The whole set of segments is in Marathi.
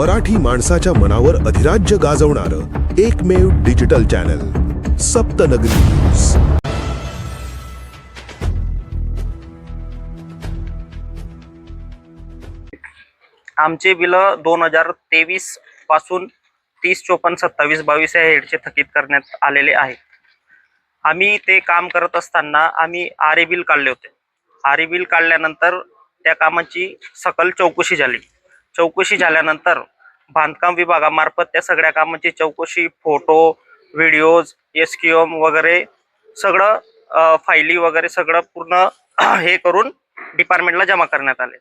मराठी माणसाच्या मनावर अधिराज्य गाजवणारं एकमेव डिजिटल चॅनल सप्तनगरी न्यूज। आमचे बिल 2023 पासून 30, 54, 27, 22 या हेडचे थकीत करण्यात आलेले आहे। आम्ही ते काम करत असताना आम्ही आरे बिल काढले होते। आरे बिल काढल्यानंतर त्या कामाची सकल चौकशी झाली। चौकशी झाल्यानंतर बांधकाम विभागामार्फत त्या सगळ्या कामाची चौकशी, फोटो, व्हिडिओज, एसक्यूएम वगैरे सगळं फायली वगैरे सगळं पूर्ण हे करून डिपार्टमेंटला जमा करण्यात आले।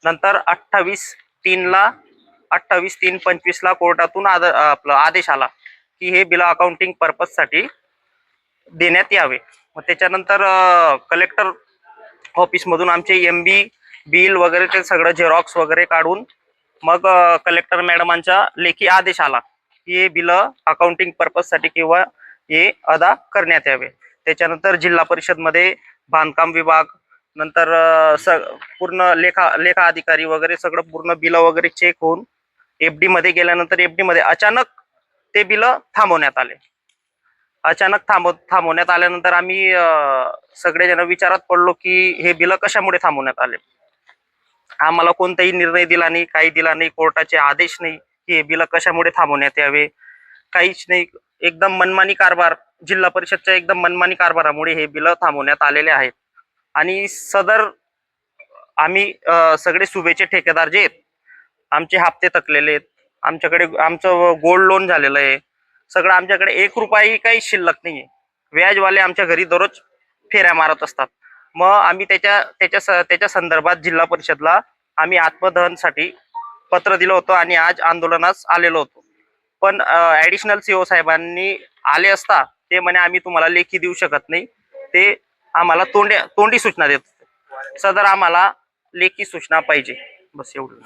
नंतर 28/3/25 ला कोर्टातून आपला आदेश आला की हे बिल अकाउंटिंग पर्पज साठी देण्यात यावे। मग त्याच्यानंतर कलेक्टर ऑफिस मधून आमचे एमबी बिल वगैरे ते सगळं झेरॉक्स वगैरे काढून मग कलेक्टर मॅडमांचा लेखी आदेश आला की हे बिल अकाउंटिंग पर्पज साठी किंवा हे अदा करण्यात यावे। त्याच्यानंतर जिल्हा परिषद मध्ये बांधकाम विभाग, नंतर पूर्ण लेखा अधिकारी वगैरे सगळं पूर्ण बिल वगैरे चेक होऊन एफडी मध्ये गेल्यानंतर एफडी मध्ये अचानक ते बिल थांबवण्यात आले। अचानक थांबवण्यात आल्यानंतर आम्ही सगळेजण विचारात पडलो की हे बिल कशामुळे थांबवण्यात आले। आम्हाला कोणताही निर्णय दिला नाही, काही दिला नाही, कोर्टाचे आदेश नाही की हे बिल कशामुळे थांबवण्यात यावे, काहीच नाही। एकदम मनमानी कारभार, जिल्हा परिषदच्या एकदम मनमानी कारभारामुळे हे बिल थांबवण्यात आलेले आहेत। आणि सदर आम्ही सगळे सुभेचे ठेकेदार जे आहेत, आमचे हप्ते थकलेले आहेत, आमच्याकडे आमचं गोल्ड लोन झालेलं आहे, सगळं आमच्याकडे 1 रुपयाही काही शिल्लक नाहीये। व्याजवाले आमच्या घरी दररोज फेऱ्या मारत असतात। मग आम्ही त्याच्या संदर्भात जिल्हा परिषदला आम्ही आत्मदहनसाठी पत्र दिलं होतं आणि आज आंदोलनास आलेलो होतो। पण ऍडिशनल सीओ साहेबांनी आले असता ते म्हणे आम्ही तुम्हाला लेखी देऊ शकत नाही, ते आम्हाला तोंडी सूचना देत होते। सदर आम्हाला लेखी सूचना पाहिजे, बस एवढं।